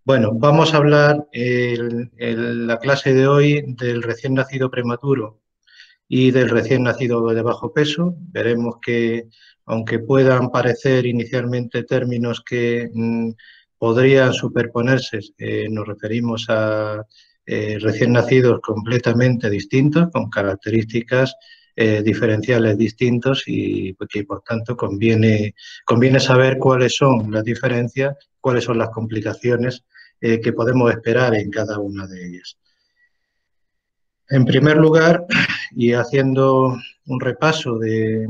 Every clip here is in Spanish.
Bueno, vamos a hablar la clase de hoy del recién nacido prematuro y del recién nacido de bajo peso. Veremos que, aunque puedan parecer inicialmente términos que podrían superponerse, nos referimos a recién nacidos completamente distintos, con características diferenciales distintos y que, por tanto, conviene saber cuáles son las diferencias, cuáles son las complicaciones que podemos esperar en cada una de ellas. En primer lugar, y haciendo un repaso de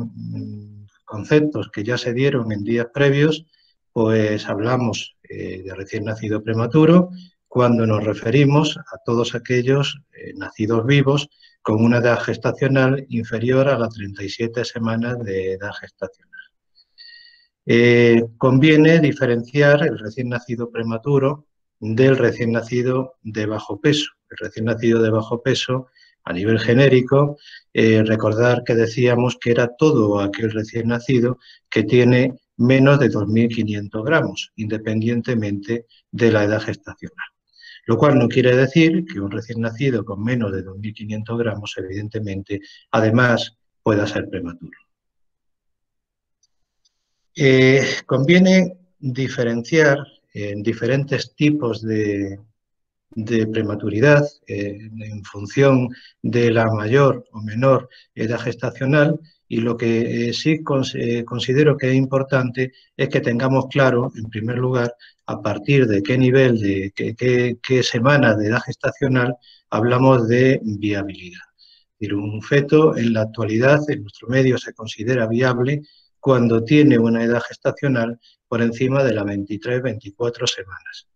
conceptos que ya se dieron en días previos, pues hablamos de recién nacido prematuro cuando nos referimos a todos aquellos nacidos vivos con una edad gestacional inferior a las 37 semanas de edad gestacional. Conviene diferenciar el recién nacido prematuro del recién nacido de bajo peso. El recién nacido de bajo peso, a nivel genérico, recordar que decíamos que era todo aquel recién nacido que tiene menos de 2.500 gramos, independientemente de la edad gestacional. Lo cual no quiere decir que un recién nacido con menos de 2.500 gramos, evidentemente, además pueda ser prematuro. Conviene diferenciar en diferentes tipos de prematuridad en función de la mayor o menor edad gestacional, y lo que sí considero que es importante es que tengamos claro, en primer lugar, a partir de qué nivel, de qué semana de edad gestacional hablamos de viabilidad. Es decir, un feto en la actualidad en nuestro medio se considera viable cuando tiene una edad gestacional por encima de las 23-24 semanas.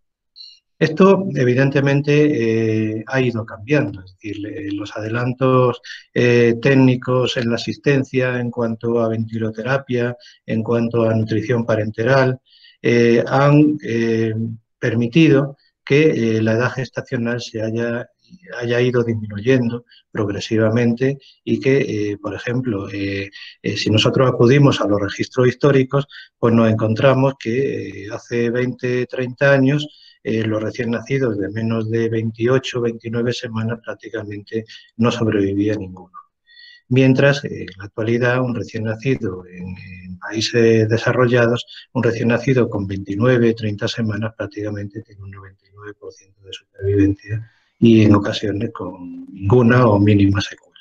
Esto, evidentemente, ha ido cambiando, es decir, los adelantos técnicos en la asistencia en cuanto a ventiloterapia, en cuanto a nutrición parenteral, han permitido que la edad gestacional haya ido disminuyendo progresivamente y que, por ejemplo, si nosotros acudimos a los registros históricos, pues nos encontramos que hace 20, 30 años los recién nacidos de menos de 28 o 29 semanas prácticamente no sobrevivía ninguno. Mientras, en la actualidad, un recién nacido en países desarrollados, un recién nacido con 29, 30 semanas prácticamente tiene un 99% de supervivencia y en ocasiones con ninguna o mínima secuela.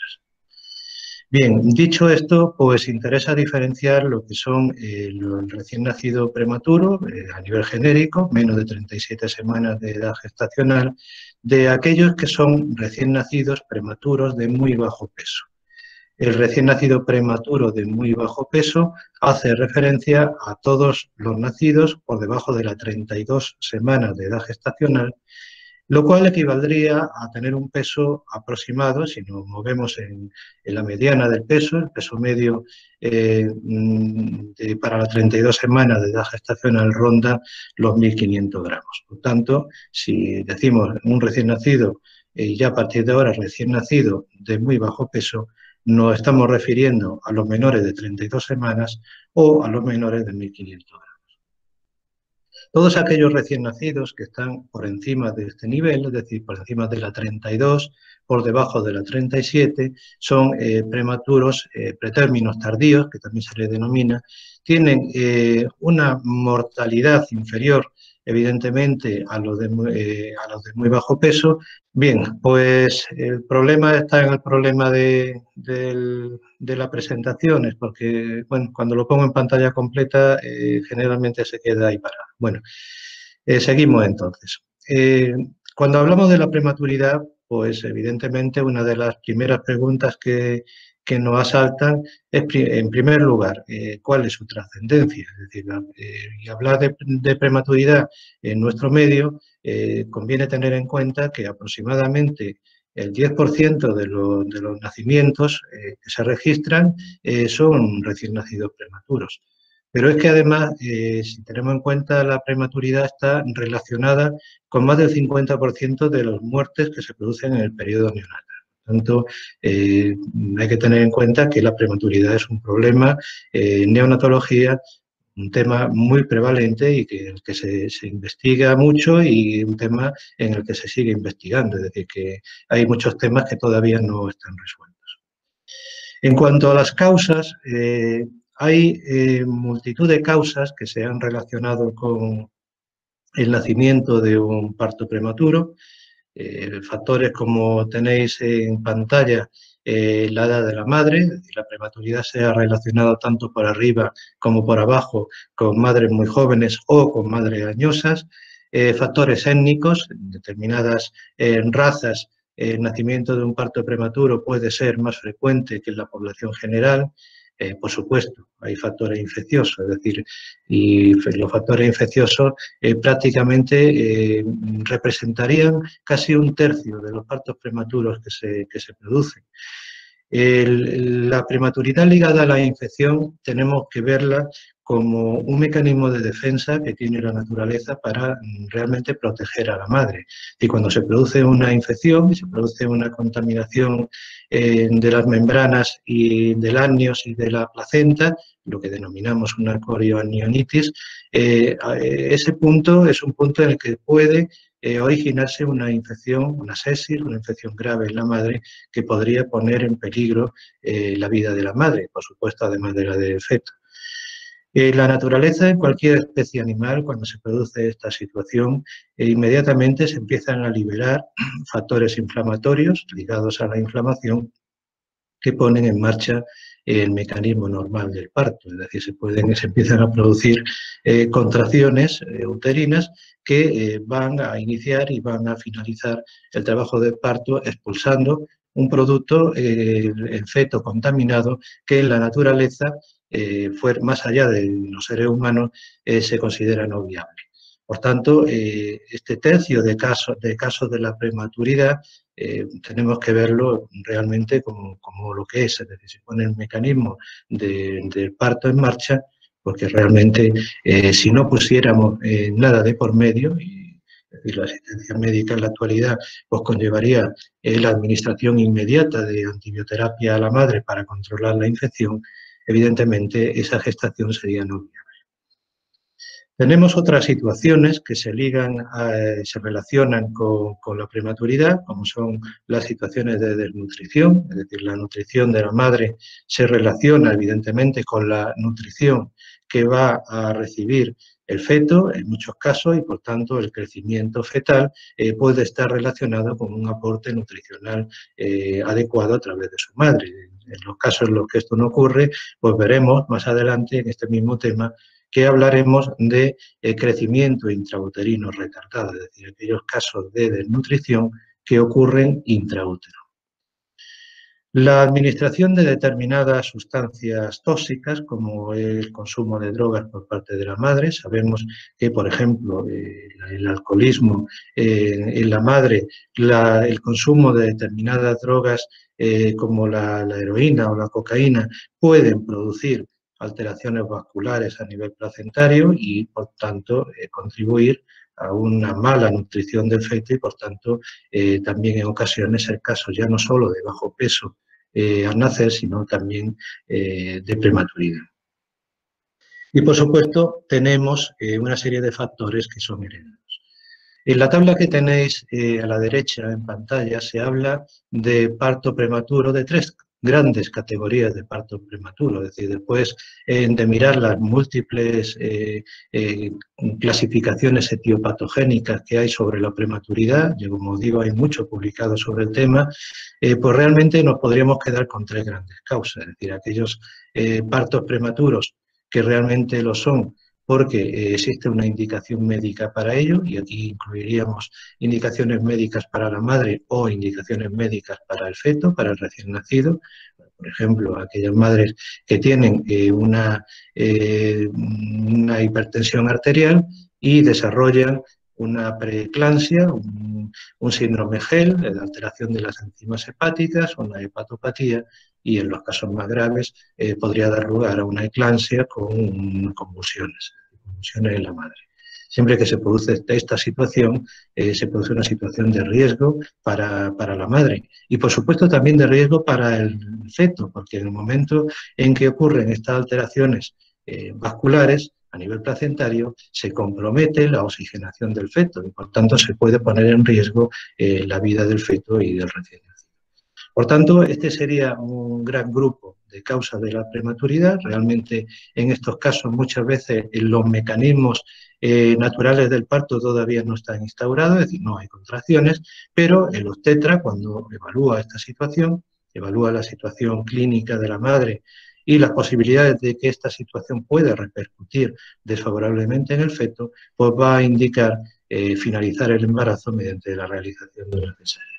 Bien, dicho esto, pues interesa diferenciar lo que son el recién nacido prematuro, a nivel genérico, menos de 37 semanas de edad gestacional, de aquellos que son recién nacidos prematuros de muy bajo peso. El recién nacido prematuro de muy bajo peso hace referencia a todos los nacidos por debajo de las 32 semanas de edad gestacional, lo cual equivaldría a tener un peso aproximado, si nos movemos en la mediana del peso, el peso medio para las 32 semanas de edad gestacional ronda los 1.500 gramos. Por tanto, si decimos un recién nacido y ya a partir de ahora recién nacido de muy bajo peso, nos estamos refiriendo a los menores de 32 semanas o a los menores de 1.500 gramos. Todos aquellos recién nacidos que están por encima de este nivel, es decir, por encima de la 32, por debajo de la 37, son prematuros, pretérminos tardíos, que también se les denomina, tienen una mortalidad inferior, evidentemente, a los de muy bajo peso. Bien, pues el problema está en el problema de las presentaciones, porque bueno, cuando lo pongo en pantalla completa generalmente se queda ahí parado. Bueno, seguimos entonces. Cuando hablamos de la prematuridad, pues evidentemente una de las primeras preguntas que nos asaltan es, en primer lugar, ¿cuál es su trascendencia? Es decir, y hablar de prematuridad en nuestro medio, conviene tener en cuenta que aproximadamente el 10% de los nacimientos que se registran son recién nacidos prematuros. Pero es que además, si tenemos en cuenta la prematuridad, está relacionada con más del 50% de las muertes que se producen en el periodo neonatal. Por tanto, hay que tener en cuenta que la prematuridad es un problema en neonatología un tema muy prevalente y que se investiga mucho y un tema en el que se sigue investigando, es decir, que hay muchos temas que todavía no están resueltos. En cuanto a las causas, hay multitud de causas que se han relacionado con el nacimiento de un parto prematuro. Factores como tenéis en pantalla, la edad de la madre, la prematuridad se ha relacionado tanto por arriba como por abajo con madres muy jóvenes o con madres añosas. Factores étnicos, en determinadas razas, el nacimiento de un parto prematuro puede ser más frecuente que en la población general. Por supuesto, hay factores infecciosos, es decir, y los factores infecciosos prácticamente representarían casi un tercio de los partos prematuros que se producen. La prematuridad ligada a la infección tenemos que verla como un mecanismo de defensa que tiene la naturaleza para realmente proteger a la madre. Y cuando se produce una infección y se produce una contaminación de las membranas y del amnios y de la placenta, lo que denominamos una corioamnionitis, ese punto es un punto en el que puede originarse una infección, una sepsis, una infección grave en la madre que podría poner en peligro la vida de la madre, por supuesto, además de la del feto. La naturaleza, en cualquier especie animal, cuando se produce esta situación, inmediatamente se empiezan a liberar factores inflamatorios ligados a la inflamación que ponen en marcha el mecanismo normal del parto, es decir, se empiezan a producir contracciones uterinas que van a iniciar y van a finalizar el trabajo del parto expulsando un producto, el feto contaminado, que en la naturaleza, más allá de los seres humanos, se considera no viable. Por tanto, este tercio de casos de la prematuridad tenemos que verlo realmente como lo que es decir, se pone el mecanismo del parto en marcha, porque realmente si no pusiéramos nada de por medio, y la asistencia médica en la actualidad pues conllevaría la administración inmediata de antibioterapia a la madre para controlar la infección, evidentemente esa gestación sería no viable. Tenemos otras situaciones que se se relacionan con la prematuridad, como son las situaciones de desnutrición, es decir, la nutrición de la madre se relaciona evidentemente con la nutrición que va a recibir el feto en muchos casos y por tanto el crecimiento fetal puede estar relacionado con un aporte nutricional adecuado a través de su madre. En los casos en los que esto no ocurre, pues veremos más adelante en este mismo tema que hablaremos de crecimiento intrauterino retardado, es decir, aquellos casos de desnutrición que ocurren intraútero. La administración de determinadas sustancias tóxicas, como el consumo de drogas por parte de la madre, sabemos que, por ejemplo, el alcoholismo en la madre, el consumo de determinadas drogas como la heroína o la cocaína pueden producir alteraciones vasculares a nivel placentario y, por tanto, contribuir a una mala nutrición del feto y, por tanto, también en ocasiones el caso ya no solo de bajo peso al nacer, sino también de prematuridad. Y, por supuesto, tenemos una serie de factores que son heredados. En la tabla que tenéis a la derecha en pantalla se habla de parto prematuro, de tres grandes categorías de parto prematuro, es decir, después de mirar las múltiples clasificaciones etiopatogénicas que hay sobre la prematuridad, y como digo, hay mucho publicado sobre el tema, pues realmente nos podríamos quedar con tres grandes causas, es decir, aquellos partos prematuros que realmente lo son porque existe una indicación médica para ello, y aquí incluiríamos indicaciones médicas para la madre o indicaciones médicas para el feto, para el recién nacido. Por ejemplo, aquellas madres que tienen una hipertensión arterial y desarrollan una preeclampsia, un síndrome GEL, de alteración de las enzimas hepáticas, una hepatopatía, y en los casos más graves podría dar lugar a una eclampsia con convulsiones en la madre. Siempre que se produce esta situación, se produce una situación de riesgo para la madre y, por supuesto, también de riesgo para el feto, porque en el momento en que ocurren estas alteraciones vasculares, a nivel placentario, se compromete la oxigenación del feto y por tanto se puede poner en riesgo la vida del feto y del recién nacido. Por tanto, este sería un gran grupo de causas de la prematuridad. Realmente, en estos casos, muchas veces los mecanismos naturales del parto todavía no están instaurados, es decir, no hay contracciones, pero el obstetra, cuando evalúa esta situación, evalúa la situación clínica de la madre y las posibilidades de que esta situación pueda repercutir desfavorablemente en el feto, pues va a indicar finalizar el embarazo mediante la realización de una cesárea.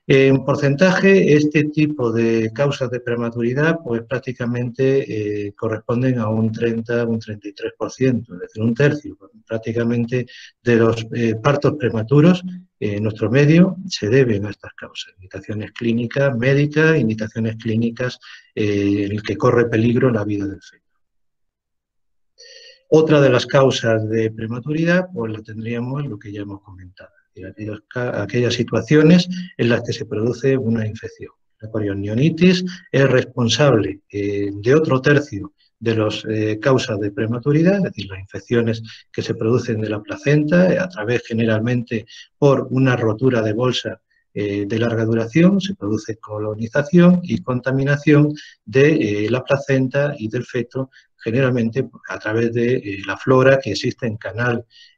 En porcentaje, este tipo de causas de prematuridad pues prácticamente corresponden a un 30, un 33%, es decir, un tercio prácticamente de los partos prematuros en nuestro medio se deben a estas causas, indicaciones clínicas médicas, indicaciones clínicas en el que corre peligro la vida del feto. Otra de las causas de prematuridad pues la tendríamos lo que ya hemos comentado. Aquellas situaciones en las que se produce una infección. La corionionitis es responsable de otro tercio de las causas de prematuridad, es decir, las infecciones que se producen de la placenta a través generalmente por una rotura de bolsa de larga duración, se produce colonización y contaminación de la placenta y del feto, generalmente a través de la flora que existe en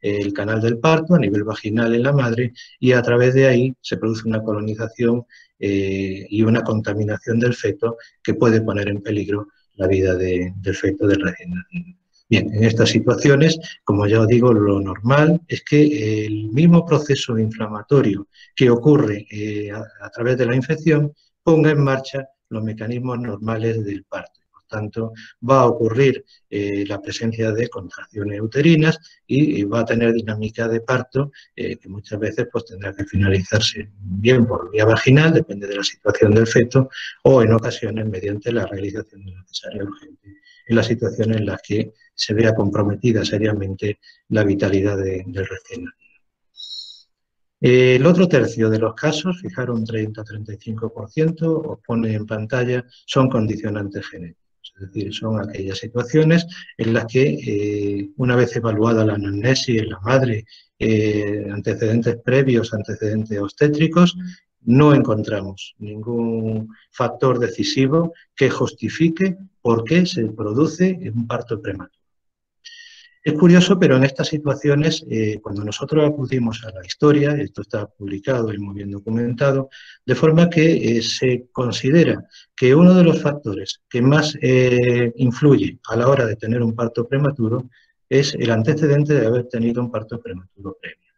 el canal del parto a nivel vaginal en la madre, y a través de ahí se produce una colonización y una contaminación del feto que puede poner en peligro la vida del feto del recién nacido. Bien, en estas situaciones, como ya os digo, lo normal es que el mismo proceso inflamatorio que ocurre a través de la infección ponga en marcha los mecanismos normales del parto. Por tanto, va a ocurrir la presencia de contracciones uterinas y va a tener dinámica de parto que muchas veces pues, tendrá que finalizarse bien por vía vaginal, depende de la situación del feto, o en ocasiones mediante la realización de una cesárea urgente, en las situaciones en las que se vea comprometida seriamente la vitalidad del recién nacido. El otro tercio de los casos, fijaros un 30-35%, os pone en pantalla, son condicionantes genéticos. Es decir, son aquellas situaciones en las que, una vez evaluada la anamnesis en la madre, antecedentes previos, antecedentes obstétricos, no encontramos ningún factor decisivo que justifique por qué se produce un parto prematuro. Es curioso, pero en estas situaciones, cuando nosotros acudimos a la historia, esto está publicado y muy bien documentado, de forma que se considera que uno de los factores que más influye a la hora de tener un parto prematuro es el antecedente de haber tenido un parto prematuro previo.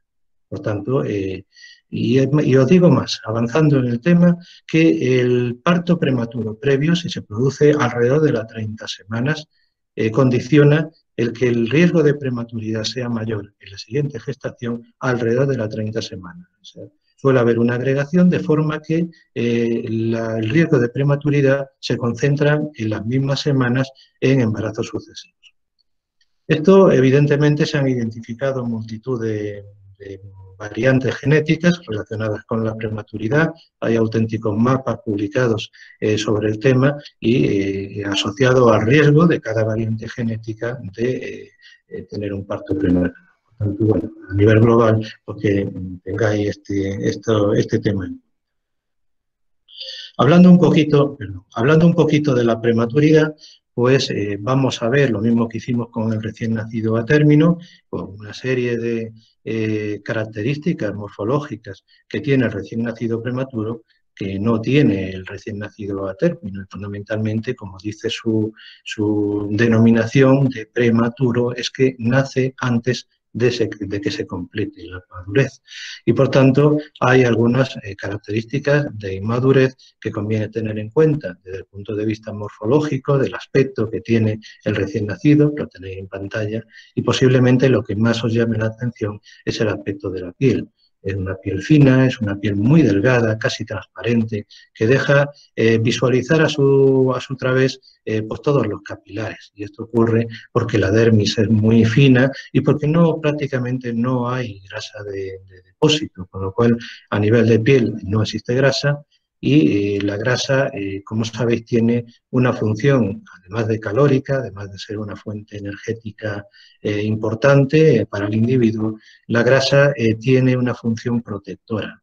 Por tanto, y os digo más, avanzando en el tema, que el parto prematuro previo, si se produce alrededor de las 30 semanas, condiciona el que el riesgo de prematuridad sea mayor en la siguiente gestación alrededor de las 30 semanas. O sea, suele haber una agregación de forma que el riesgo de prematuridad se concentra en las mismas semanas en embarazos sucesivos. Esto, evidentemente, se han identificado multitud de variantes genéticas relacionadas con la prematuridad. Hay auténticos mapas publicados sobre el tema y asociado al riesgo de cada variante genética de tener un parto prematuro. Por tanto, bueno, a nivel global, porque tengáis este tema en cuenta. Hablando un poquito de la prematuridad, pues vamos a ver lo mismo que hicimos con el recién nacido a término, con una serie de características morfológicas que tiene el recién nacido prematuro, que no tiene el recién nacido a término. Fundamentalmente, como dice su denominación de prematuro, es que nace antes de que se complete la madurez. Y por tanto, hay algunas características de inmadurez que conviene tener en cuenta desde el punto de vista morfológico, del aspecto que tiene el recién nacido, lo tenéis en pantalla, y posiblemente lo que más os llame la atención es el aspecto de la piel. Es una piel fina, es una piel muy delgada, casi transparente, que deja visualizar a su través pues todos los capilares. Y esto ocurre porque la dermis es muy fina y porque prácticamente no hay grasa de depósito, con lo cual a nivel de piel no existe grasa. y la grasa, como sabéis, tiene una función, además de calórica, además de ser una fuente energética importante para el individuo, la grasa tiene una función protectora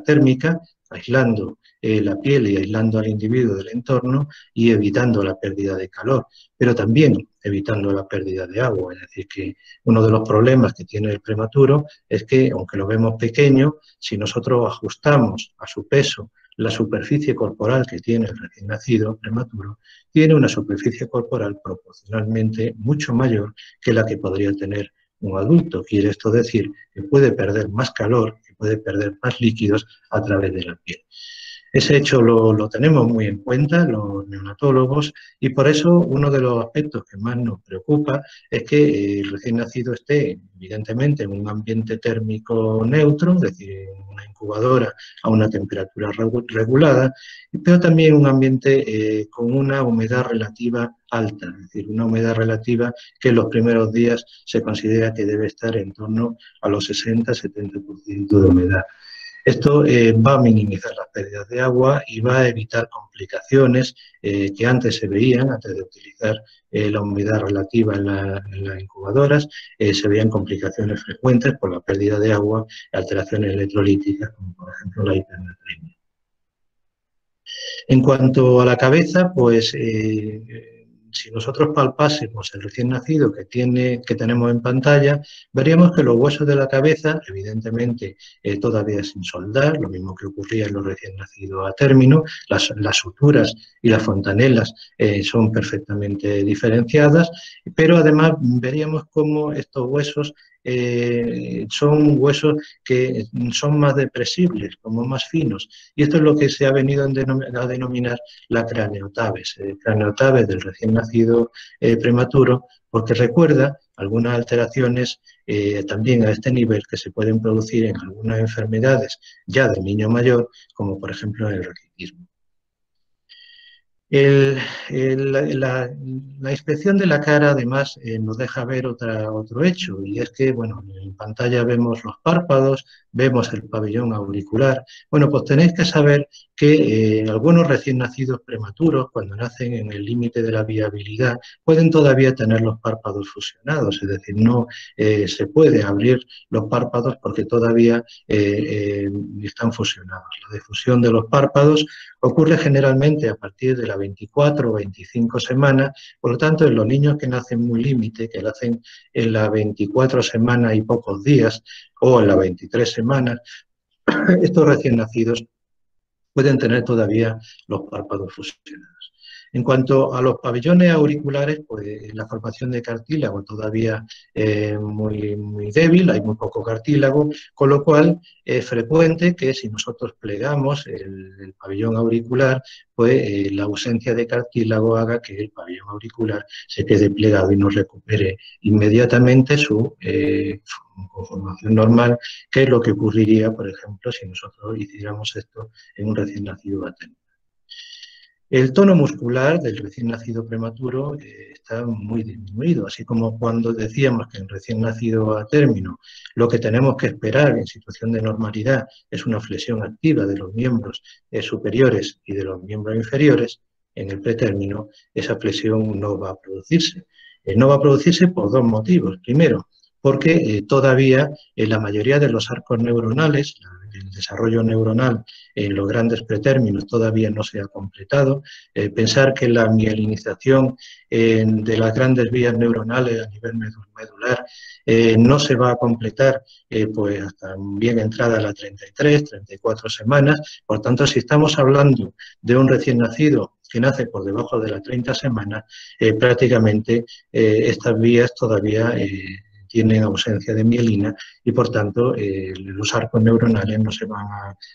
térmica, aislando la piel y aislando al individuo del entorno y evitando la pérdida de calor, pero también evitando la pérdida de agua. Es decir, que uno de los problemas que tiene el prematuro es que, aunque lo vemos pequeño, si nosotros ajustamos a su peso la superficie corporal que tiene el recién nacido prematuro, tiene una superficie corporal proporcionalmente mucho mayor que la que podría tener un adulto. Quiere esto decir que puede perder más calor, que puede perder más líquidos a través de la piel. Ese hecho lo tenemos muy en cuenta los neonatólogos y por eso uno de los aspectos que más nos preocupa es que el recién nacido esté evidentemente en un ambiente térmico neutro, es decir, en una incubadora a una temperatura regulada, pero también un ambiente con una humedad relativa alta, es decir, una humedad relativa que en los primeros días se considera que debe estar en torno a los 60-70% de humedad. Esto va a minimizar las pérdidas de agua y va a evitar complicaciones que antes se veían, antes de utilizar la humedad relativa en las incubadoras, se veían complicaciones frecuentes por la pérdida de agua, alteraciones electrolíticas, como por ejemplo la hipernatremia. En cuanto a la cabeza, pues si nosotros palpásemos el recién nacido que tenemos en pantalla, veríamos que los huesos de la cabeza, evidentemente todavía sin soldar, lo mismo que ocurría en los recién nacidos a término, las suturas y las fontanelas son perfectamente diferenciadas, pero además veríamos cómo estos huesos son huesos que son más depresibles, como más finos, y esto es lo que se ha venido a denominar la craneotabes, craneotabes del recién nacido prematuro, porque recuerda algunas alteraciones también a este nivel que se pueden producir en algunas enfermedades ya del niño mayor, como por ejemplo el raquitismo. La inspección de la cara además nos deja ver otro hecho y es que, bueno, en pantalla vemos los párpados, vemos el pabellón auricular. Bueno, pues tenéis que saber que algunos recién nacidos prematuros, cuando nacen en el límite de la viabilidad, pueden todavía tener los párpados fusionados, es decir, no se puede abrir los párpados porque todavía están fusionados. La difusión de los párpados ocurre generalmente a partir de la 24 o 25 semanas, por lo tanto, en los niños que nacen muy límite, que nacen en las 24 semanas y pocos días, o en las 23 semanas, estos recién nacidos pueden tener todavía los párpados fusionados. En cuanto a los pabellones auriculares, pues la formación de cartílago todavía muy débil, hay muy poco cartílago, con lo cual es frecuente que si nosotros plegamos el pabellón auricular, pues la ausencia de cartílago haga que el pabellón auricular se quede plegado y no recupere inmediatamente su conformación normal, que es lo que ocurriría, por ejemplo, si nosotros hiciéramos esto en un recién nacido a término. El tono muscular del recién nacido prematuro está muy disminuido, así como cuando decíamos que en recién nacido a término lo que tenemos que esperar en situación de normalidad es una flexión activa de los miembros superiores y de los miembros inferiores, en el pretérmino esa flexión no va a producirse. No va a producirse por dos motivos. Primero, porque todavía la mayoría de los arcos neuronales, el desarrollo neuronal en los grandes pretérminos todavía no se ha completado. Pensar que la mielinización de las grandes vías neuronales a nivel medular no se va a completar pues hasta bien entrada la 33, 34 semanas. Por tanto, si estamos hablando de un recién nacido que nace por debajo de las 30 semanas, prácticamente estas vías todavía tienen ausencia de mielina y, por tanto, los arcos neuronales no se van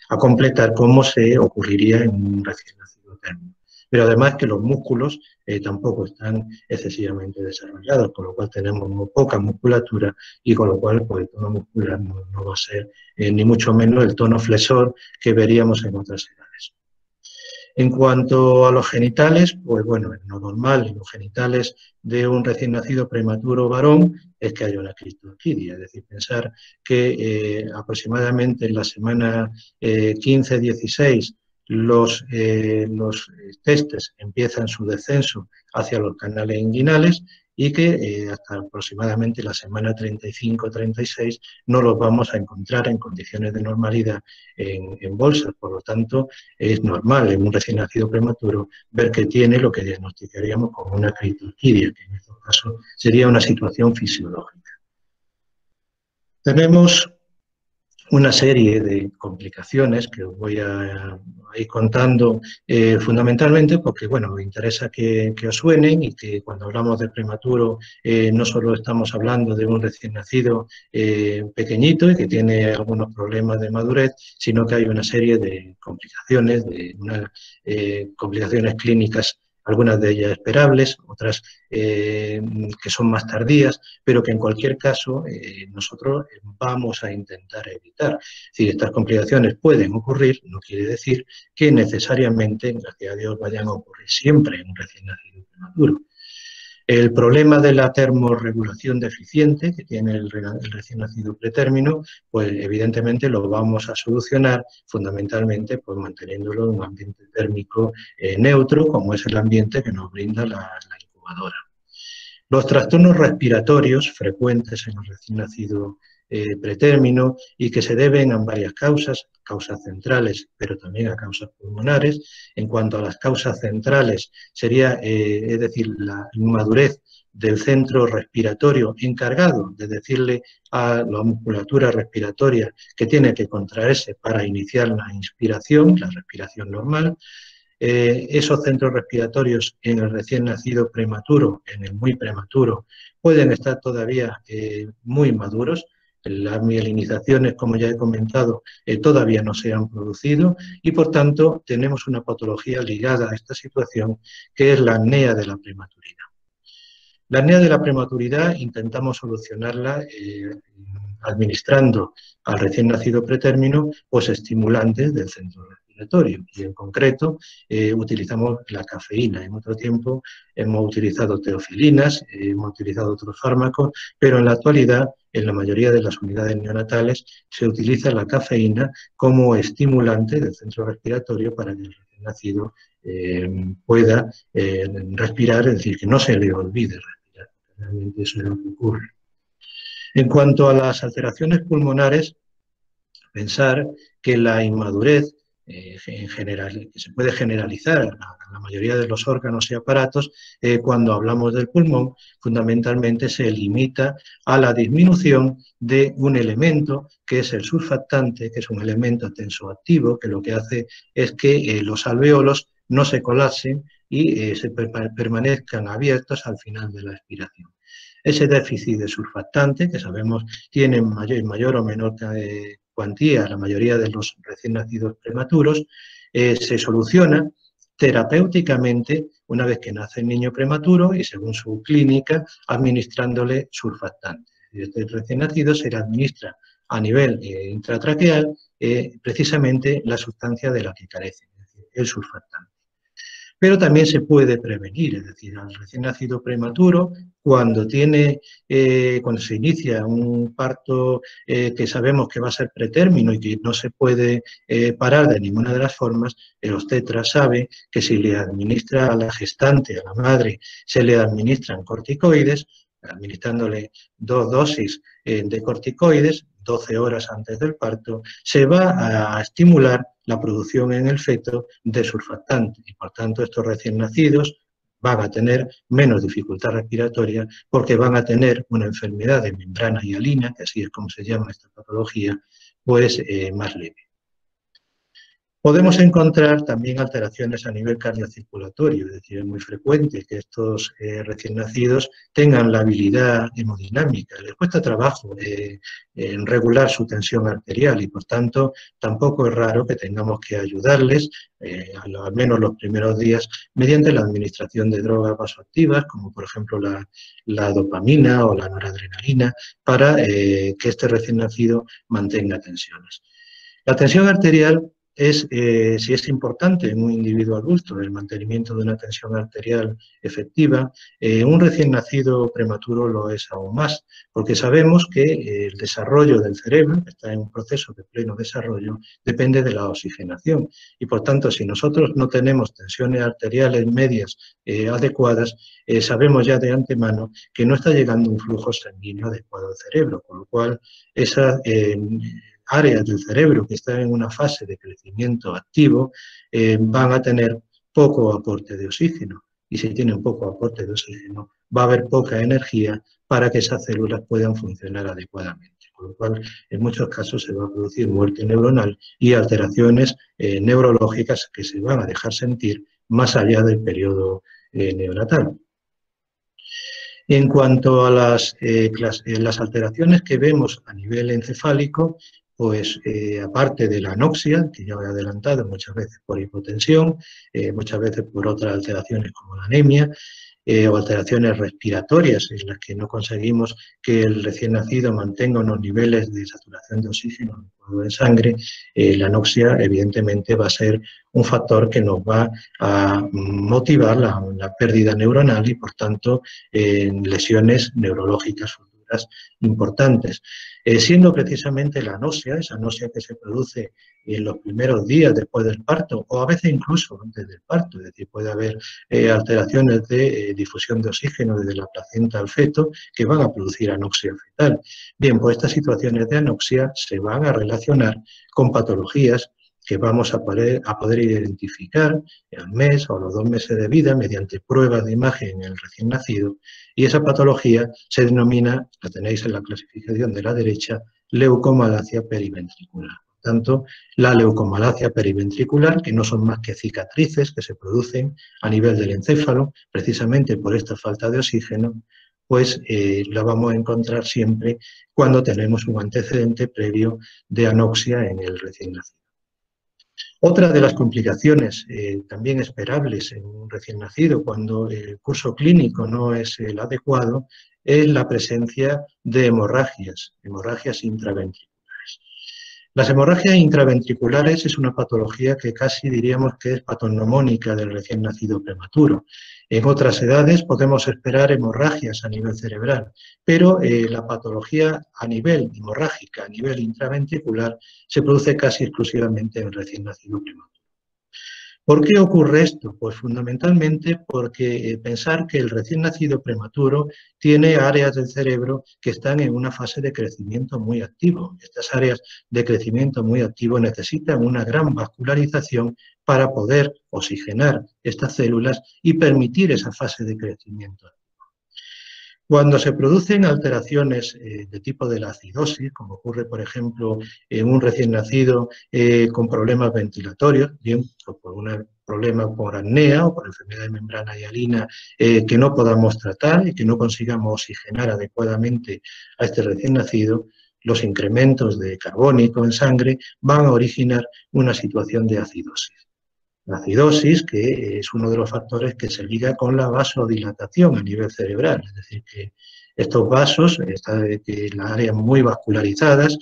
a completar como se ocurriría en un recién nacido término. Pero además que los músculos tampoco están excesivamente desarrollados, con lo cual tenemos muy poca musculatura y con lo cual pues, el tono muscular no va a ser ni mucho menos el tono flexor que veríamos en otras edades. En cuanto a los genitales, pues bueno, lo normal en los genitales de un recién nacido prematuro varón es que haya una criptorquidia, es decir, pensar que aproximadamente en la semana 15-16 los testes empiezan su descenso hacia los canales inguinales y que hasta aproximadamente la semana 35-36 no los vamos a encontrar en condiciones de normalidad en bolsas. Por lo tanto, es normal en un recién nacido prematuro ver que tiene lo que diagnosticaríamos como una criptorquidia, que en estos casos sería una situación fisiológica. Tenemos una serie de complicaciones que os voy a ir contando fundamentalmente porque, bueno, me interesa que os suenen y que cuando hablamos de prematuro no solo estamos hablando de un recién nacido pequeñito y que tiene algunos problemas de madurez, sino que hay una serie de complicaciones, complicaciones clínicas, algunas de ellas esperables, otras que son más tardías, pero que en cualquier caso nosotros vamos a intentar evitar. Es decir, estas complicaciones pueden ocurrir, no quiere decir que necesariamente, gracias a Dios, vayan a ocurrir siempre en un recién nacido prematuro. El problema de la termorregulación deficiente que tiene el recién nacido pretérmino, pues evidentemente lo vamos a solucionar fundamentalmente pues manteniéndolo en un ambiente térmico neutro, como es el ambiente que nos brinda la incubadora. Los trastornos respiratorios frecuentes en el recién nacido pretérmino y que se deben a varias causas centrales, pero también a causas pulmonares. En cuanto a las causas centrales, sería, es decir, la inmadurez del centro respiratorio encargado de decirle a la musculatura respiratoria que tiene que contraerse para iniciar la inspiración, la respiración normal. Esos centros respiratorios en el recién nacido prematuro, en el muy prematuro, pueden estar todavía muy maduros. Las mielinizaciones, como ya he comentado, todavía no se han producido y, por tanto, tenemos una patología ligada a esta situación que es la apnea de la prematuridad. La apnea de la prematuridad intentamos solucionarla administrando al recién nacido pretérmino pues estimulantes del centro respiratorio y en concreto utilizamos la cafeína. En otro tiempo hemos utilizado teofilinas, hemos utilizado otros fármacos, pero en la actualidad en la mayoría de las unidades neonatales se utiliza la cafeína como estimulante del centro respiratorio para que el recién nacido pueda respirar, es decir, que no se le olvide respirar. Realmente eso es lo que ocurre. En cuanto a las alteraciones pulmonares, pensar que la inmadurez en general, que se puede generalizar a la mayoría de los órganos y aparatos, cuando hablamos del pulmón, fundamentalmente se limita a la disminución de un elemento que es el surfactante, que es un elemento tensoactivo, que lo que hace es que los alveolos no se colapsen y permanezcan abiertos al final de la expiración. Ese déficit de surfactante, que sabemos tiene mayor o menor cuantía la mayoría de los recién nacidos prematuros, se soluciona terapéuticamente una vez que nace el niño prematuro y según su clínica administrándole surfactante. Este recién nacido se le administra a nivel intratraqueal precisamente la sustancia de la que carece, es decir, el surfactante. Pero también se puede prevenir, es decir, al recién nacido prematuro, cuando se inicia un parto que sabemos que va a ser pretérmino y que no se puede parar de ninguna de las formas, el obstetra sabe que si le administra a la gestante, a la madre, se le administran corticoides, administrándole 2 dosis de corticoides, 12 horas antes del parto, se va a estimular la producción en el feto de surfactante y por tanto estos recién nacidos van a tener menos dificultad respiratoria porque van a tener una enfermedad de membrana hialina, que así es como se llama esta patología, pues más leve. Podemos encontrar también alteraciones a nivel cardiocirculatorio, es decir, es muy frecuente que estos recién nacidos tengan la habilidad hemodinámica, les cuesta trabajo en regular su tensión arterial y por tanto tampoco es raro que tengamos que ayudarles, al menos los primeros días, mediante la administración de drogas vasoactivas, como por ejemplo la dopamina o la noradrenalina, para que este recién nacido mantenga tensiones. La tensión arterial si es importante en un individuo adulto el mantenimiento de una tensión arterial efectiva, un recién nacido prematuro lo es aún más, porque sabemos que el desarrollo del cerebro, que está en un proceso de pleno desarrollo, depende de la oxigenación. Y por tanto, si nosotros no tenemos tensiones arteriales medias adecuadas, sabemos ya de antemano que no está llegando un flujo sanguíneo adecuado al cerebro, con lo cual esa áreas del cerebro que están en una fase de crecimiento activo van a tener poco aporte de oxígeno. Y si tienen poco aporte de oxígeno, va a haber poca energía para que esas células puedan funcionar adecuadamente. Con lo cual, en muchos casos se va a producir muerte neuronal y alteraciones neurológicas que se van a dejar sentir más allá del periodo neonatal. En cuanto a las alteraciones que vemos a nivel encefálico, pues aparte de la anoxia, que ya he adelantado, muchas veces por hipotensión, muchas veces por otras alteraciones como la anemia, o alteraciones respiratorias en las que no conseguimos que el recién nacido mantenga unos niveles de saturación de oxígeno en sangre, la anoxia evidentemente va a ser un factor que nos va a motivar la pérdida neuronal y por tanto lesiones neurológicas futuras importantes. Siendo precisamente la anoxia, esa anoxia que se produce en los primeros días después del parto o a veces incluso antes del parto, es decir, puede haber alteraciones de difusión de oxígeno desde la placenta al feto que van a producir anoxia fetal. Bien, pues estas situaciones de anoxia se van a relacionar con patologías que vamos a poder identificar al mes o a los 2 meses de vida mediante pruebas de imagen en el recién nacido, y esa patología se denomina, la tenéis en la clasificación de la derecha, leucomalacia periventricular. Por tanto, la leucomalacia periventricular, que no son más que cicatrices que se producen a nivel del encéfalo, precisamente por esta falta de oxígeno, pues la vamos a encontrar siempre cuando tenemos un antecedente previo de anoxia en el recién nacido. Otra de las complicaciones también esperables en un recién nacido cuando el curso clínico no es el adecuado es la presencia de hemorragias intraventriculares. Las hemorragias intraventriculares es una patología que casi diríamos que es patognomónica del recién nacido prematuro. En otras edades podemos esperar hemorragias a nivel cerebral, pero la patología a nivel hemorrágica, a nivel intraventricular, se produce casi exclusivamente en el recién nacido prematuro. ¿Por qué ocurre esto? Pues fundamentalmente porque pensar que el recién nacido prematuro tiene áreas del cerebro que están en una fase de crecimiento muy activo. Estas áreas de crecimiento muy activo necesitan una gran vascularización para poder oxigenar estas células y permitir esa fase de crecimiento. Cuando se producen alteraciones de tipo de la acidosis, como ocurre, por ejemplo, en un recién nacido con problemas ventilatorios, bien por un problema por apnea o por enfermedad de membrana hialina que no podamos tratar y que no consigamos oxigenar adecuadamente a este recién nacido, los incrementos de carbónico en sangre van a originar una situación de acidosis. La acidosis, que es uno de los factores que se liga con la vasodilatación a nivel cerebral, es decir, que estos vasos están en las áreas muy vascularizadas,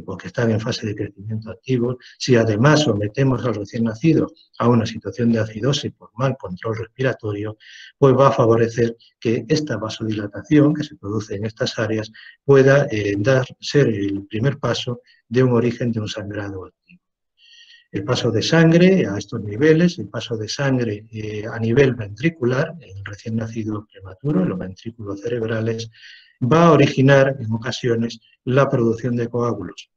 porque están en fase de crecimiento activo. Si además sometemos al recién nacido a una situación de acidosis por mal control respiratorio, pues va a favorecer que esta vasodilatación que se produce en estas áreas pueda ser el primer paso de un origen de un sangrado activo. El paso de sangre a estos niveles, el paso de sangre a nivel ventricular, en el recién nacido prematuro, en los ventrículos cerebrales, va a originar en ocasiones la producción de coágulos.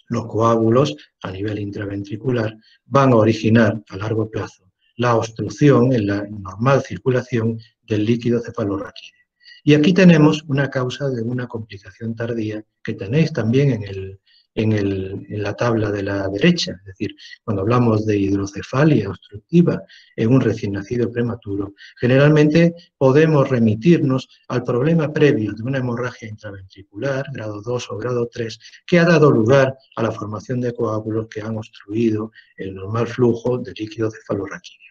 Los coágulos a nivel intraventricular van a originar a largo plazo la obstrucción en la normal circulación del líquido cefalorraquídeo. Y aquí tenemos una causa de una complicación tardía que tenéis también en la tabla de la derecha, es decir, cuando hablamos de hidrocefalia obstructiva en un recién nacido prematuro, generalmente podemos remitirnos al problema previo de una hemorragia intraventricular, grado 2 o grado 3, que ha dado lugar a la formación de coágulos que han obstruido el normal flujo de líquido cefalorraquídeo.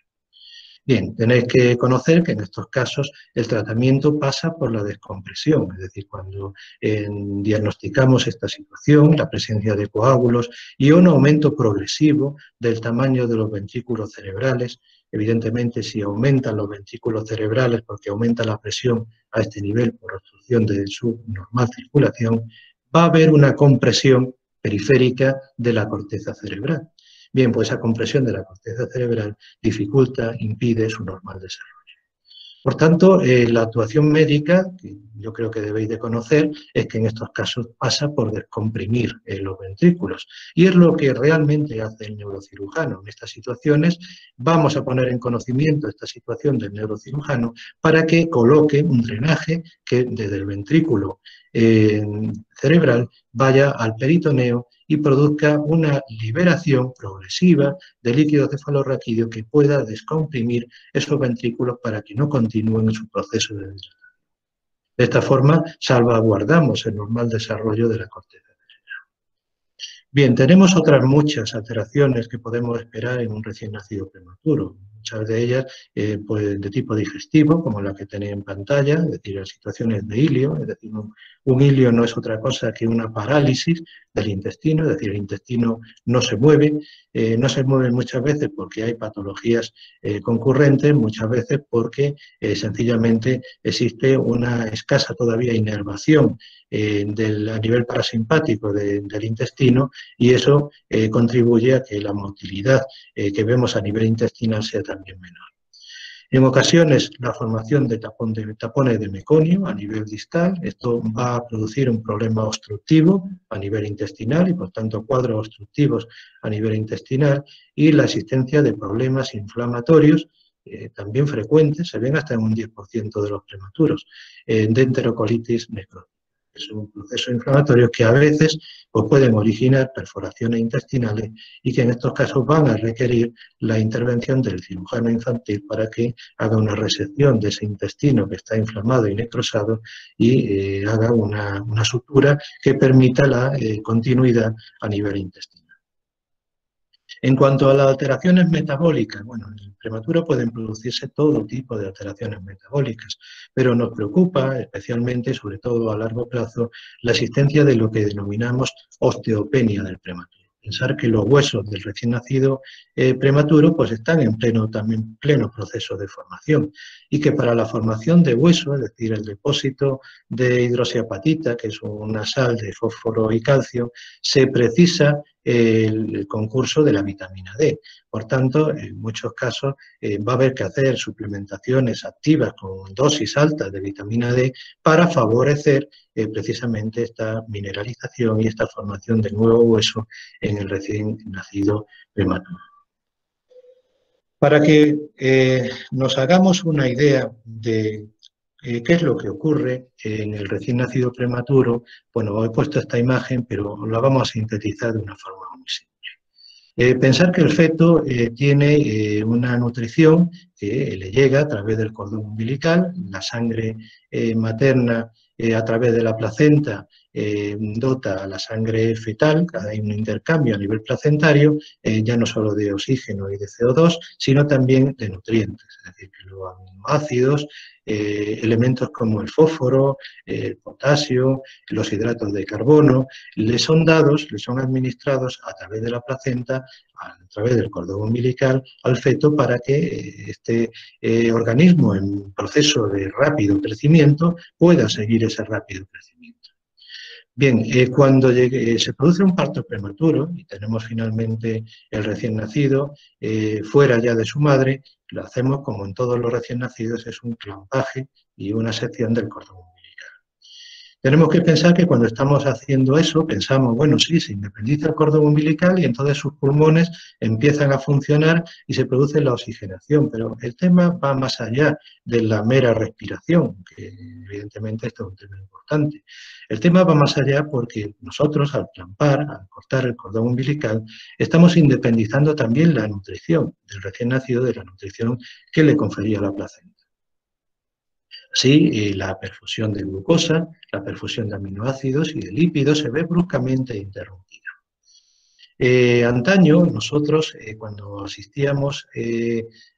Bien, tenéis que conocer que en estos casos el tratamiento pasa por la descompresión, es decir, cuando diagnosticamos esta situación, la presencia de coágulos y un aumento progresivo del tamaño de los ventrículos cerebrales. Evidentemente, si aumentan los ventrículos cerebrales porque aumenta la presión a este nivel por obstrucción de su normal circulación, va a haber una compresión periférica de la corteza cerebral. Bien, pues esa compresión de la corteza cerebral dificulta, impide su normal desarrollo. Por tanto, la actuación médica, que yo creo que debéis de conocer, es que en estos casos pasa por descomprimir los ventrículos. Y es lo que realmente hace el neurocirujano. En estas situaciones vamos a poner en conocimiento esta situación del neurocirujano para que coloque un drenaje que desde el ventrículo cerebral vaya al peritoneo y produzca una liberación progresiva de líquido cefalorraquídeo que pueda descomprimir esos ventrículos para que no continúen en su proceso de dilatación. De esta forma, salvaguardamos el normal desarrollo de la corteza. Bien, tenemos otras muchas alteraciones que podemos esperar en un recién nacido prematuro. Muchas de ellas pues de tipo digestivo, como la que tenéis en pantalla, es decir, las situaciones de ilio, es decir, un ilio no es otra cosa que una parálisis del intestino, es decir, el intestino no se mueve muchas veces porque hay patologías concurrentes, muchas veces porque sencillamente existe una escasa todavía inervación a nivel parasimpático del intestino y eso contribuye a que la motilidad que vemos a nivel intestinal sea también menor. En ocasiones, la formación de tapones de meconio a nivel distal, esto va a producir un problema obstructivo a nivel intestinal y, por tanto, cuadros obstructivos a nivel intestinal y la existencia de problemas inflamatorios también frecuentes, se ven hasta en un 10% de los prematuros, de enterocolitis necrótica. Es un proceso inflamatorio que a veces pues, pueden originar perforaciones intestinales y que en estos casos van a requerir la intervención del cirujano infantil para que haga una resección de ese intestino que está inflamado y necrosado y haga una sutura que permita la continuidad a nivel intestinal. En cuanto a las alteraciones metabólicas, bueno, en el prematuro pueden producirse todo tipo de alteraciones metabólicas, pero nos preocupa especialmente, sobre todo a largo plazo, la existencia de lo que denominamos osteopenia del prematuro. Pensar que los huesos del recién nacido prematuro pues están en pleno proceso de formación y que para la formación de hueso, es decir, el depósito de hidroxiapatita, que es una sal de fósforo y calcio, se precisa el concurso de la vitamina D. Por tanto, en muchos casos va a haber que hacer suplementaciones activas con dosis altas de vitamina D para favorecer precisamente esta mineralización y esta formación del nuevo hueso en el recién nacido prematuro. Para que nos hagamos una idea de ¿qué es lo que ocurre en el recién nacido prematuro? Bueno, he puesto esta imagen, pero la vamos a sintetizar de una forma muy simple. Pensar que el feto tiene una nutrición que le llega a través del cordón umbilical, la sangre materna a través de la placenta dota a la sangre fetal, hay un intercambio a nivel placentario, ya no solo de oxígeno y de CO2, sino también de nutrientes, es decir, que los aminoácidos, elementos como el fósforo, el potasio, los hidratos de carbono, le son administrados a través de la placenta, a través del cordón umbilical, al feto para que este organismo en proceso de rápido crecimiento pueda seguir ese rápido crecimiento. Bien, cuando se produce un parto prematuro y tenemos finalmente el recién nacido fuera ya de su madre, lo hacemos como en todos los recién nacidos, es un clampaje y una sección del cordón umbilical. Tenemos que pensar que cuando estamos haciendo eso, pensamos, bueno, sí, se independiza el cordón umbilical y entonces sus pulmones empiezan a funcionar y se produce la oxigenación, pero el tema va más allá de la mera respiración, que evidentemente esto es un tema importante. El tema va más allá porque nosotros al clampar, al cortar el cordón umbilical, estamos independizando también la nutrición del recién nacido de la nutrición que le confería la placenta. Así, la perfusión de glucosa, la perfusión de aminoácidos y de lípidos se ve bruscamente interrumpida. Antaño, nosotros, cuando asistíamos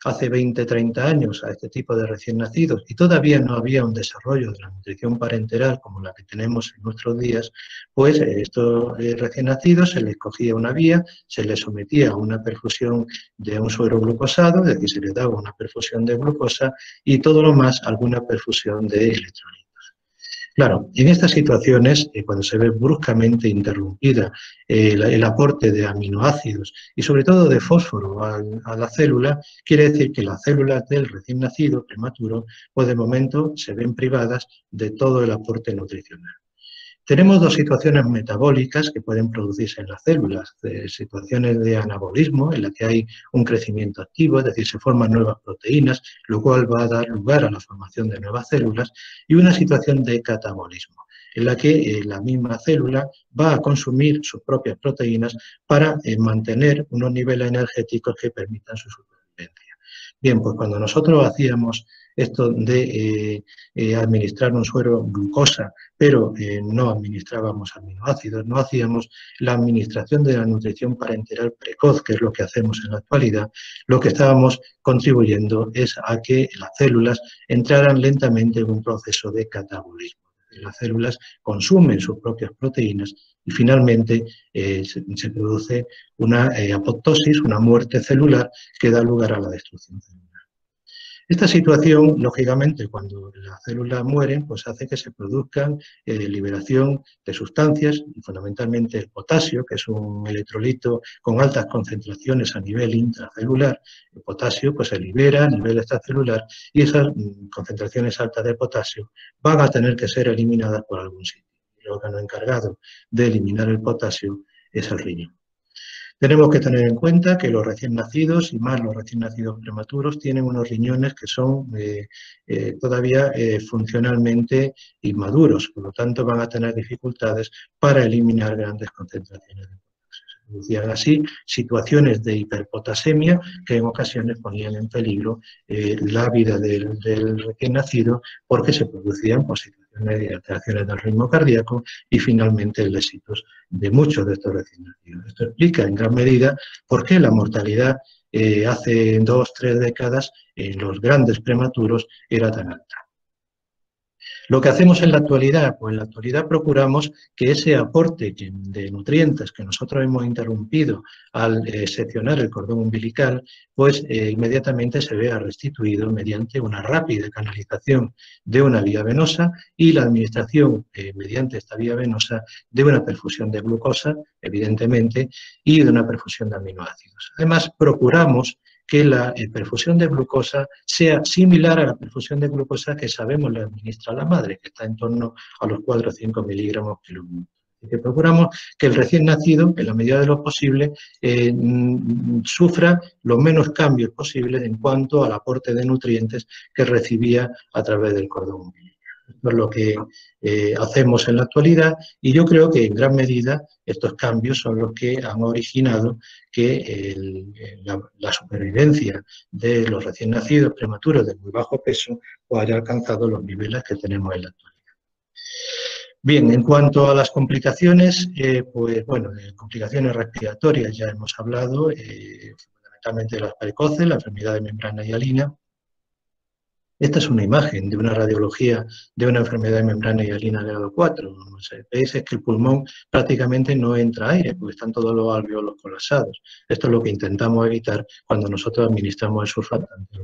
hace 20, 30 años a este tipo de recién nacidos, y todavía no había un desarrollo de la nutrición parenteral como la que tenemos en nuestros días, pues estos recién nacidos se les cogía una vía, se les sometía a una perfusión de un suero glucosado, es decir, se les daba una perfusión de glucosa y todo lo más alguna perfusión de electrolitos. Claro, en estas situaciones, cuando se ve bruscamente interrumpida el aporte de aminoácidos y sobre todo de fósforo a la célula, quiere decir que las células del recién nacido prematuro, pues de momento se ven privadas de todo el aporte nutricional. Tenemos dos situaciones metabólicas que pueden producirse en las células, situaciones de anabolismo, en la que hay un crecimiento activo, es decir, se forman nuevas proteínas, lo cual va a dar lugar a la formación de nuevas células, y una situación de catabolismo, en la que la misma célula va a consumir sus propias proteínas para mantener unos niveles energéticos que permitan su supervivencia. Bien, pues cuando nosotros hacíamos esto de administrar un suero glucosa, pero no administrábamos aminoácidos, no hacíamos la administración de la nutrición parenteral precoz, que es lo que hacemos en la actualidad, lo que estábamos contribuyendo es a que las células entraran lentamente en un proceso de catabolismo. Las células consumen sus propias proteínas y finalmente se produce una apoptosis, una muerte celular que da lugar a la destrucción celular. Esta situación, lógicamente, cuando las células mueren, pues hace que se produzcan liberación de sustancias, fundamentalmente el potasio, que es un electrolito con altas concentraciones a nivel intracelular. El potasio pues, se libera a nivel extracelular y esas concentraciones altas de potasio van a tener que ser eliminadas por algún sitio. El órgano encargado de eliminar el potasio es el riñón. Tenemos que tener en cuenta que los recién nacidos, y más los recién nacidos prematuros, tienen unos riñones que son todavía funcionalmente inmaduros, por lo tanto van a tener dificultades para eliminar grandes concentraciones de potasio. Se producían así situaciones de hiperpotasemia que en ocasiones ponían en peligro la vida del recién nacido porque se producían situaciones de alteraciones del ritmo cardíaco y finalmente lésitos de muchos de estos recién nacidos. Esto explica en gran medida por qué la mortalidad hace 2 o 3 décadas en los grandes prematuros era tan alta. Lo que hacemos en la actualidad, pues en la actualidad procuramos que ese aporte de nutrientes que nosotros hemos interrumpido al seccionar el cordón umbilical, pues inmediatamente se vea restituido mediante una rápida canalización de una vía venosa y la administración mediante esta vía venosa de una perfusión de glucosa, evidentemente, y de una perfusión de aminoácidos. Además, procuramos que la perfusión de glucosa sea similar a la perfusión de glucosa que sabemos le administra la madre, que está en torno a los 4 o 5 miligramos por kilo. Que procuramos que el recién nacido, en la medida de lo posible, sufra los menos cambios posibles en cuanto al aporte de nutrientes que recibía a través del cordón umbilical. Esto es lo que hacemos en la actualidad y yo creo que en gran medida estos cambios son los que han originado que la supervivencia de los recién nacidos prematuros de muy bajo peso pues haya alcanzado los niveles que tenemos en la actualidad. Bien, en cuanto a las complicaciones, pues bueno, de complicaciones respiratorias ya hemos hablado, fundamentalmente de las precoces, la enfermedad de membrana hialina. Esta es una imagen de una radiología de una enfermedad de membrana hialina grado 4. Veis es que el pulmón prácticamente no entra aire porque están todos los alvéolos colapsados. Esto es lo que intentamos evitar cuando nosotros administramos el surfactante.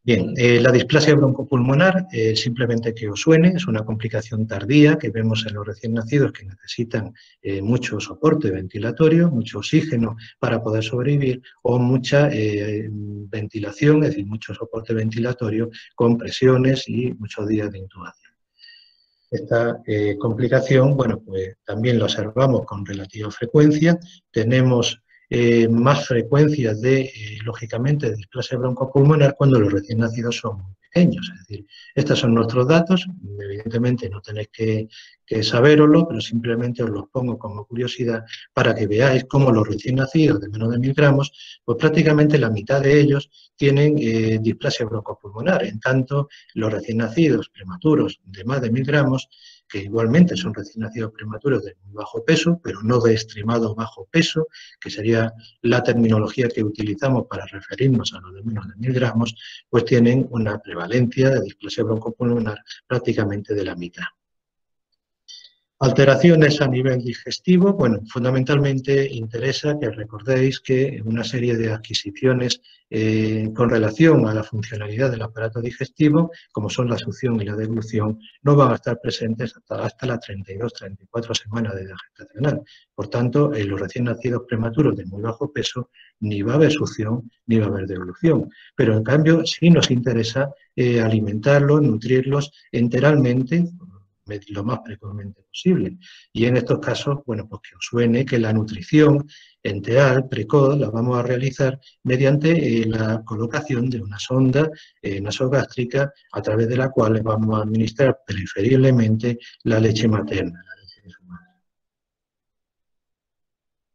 Bien, la displasia broncopulmonar, simplemente que os suene, es una complicación tardía que vemos en los recién nacidos que necesitan mucho soporte ventilatorio, mucho oxígeno para poder sobrevivir o mucha ventilación, es decir, mucho soporte ventilatorio con presiones y muchos días de intubación. Esta complicación, bueno, pues también la observamos con relativa frecuencia, tenemos más frecuencias de, lógicamente, de displasia broncopulmonar cuando los recién nacidos son muy pequeños. Es decir, estos son nuestros datos, evidentemente no tenéis que saberoslo, pero simplemente os los pongo como curiosidad para que veáis cómo los recién nacidos de menos de 1000 gramos, pues prácticamente la mitad de ellos tienen displasia broncopulmonar, en tanto los recién nacidos prematuros de más de 1000 gramos que igualmente son recién nacidos prematuros de muy bajo peso, pero no de extremado bajo peso, que sería la terminología que utilizamos para referirnos a los de menos de 1000 gramos, pues tienen una prevalencia de displasia broncopulmonar prácticamente de la mitad. Alteraciones a nivel digestivo, bueno, fundamentalmente interesa que recordéis que una serie de adquisiciones con relación a la funcionalidad del aparato digestivo, como son la succión y la deglución, no van a estar presentes hasta las 32-34 semanas de edad gestacional. Por tanto, en los recién nacidos prematuros de muy bajo peso, ni va a haber succión ni va a haber deglución. Pero en cambio, sí nos interesa alimentarlos, nutrirlos enteralmente, lo más precozmente posible. Y en estos casos, bueno, pues que os suene que la nutrición enteral, precoz, la vamos a realizar mediante la colocación de una sonda nasogástrica a través de la cual les vamos a administrar preferiblemente la leche materna, la leche de su madre.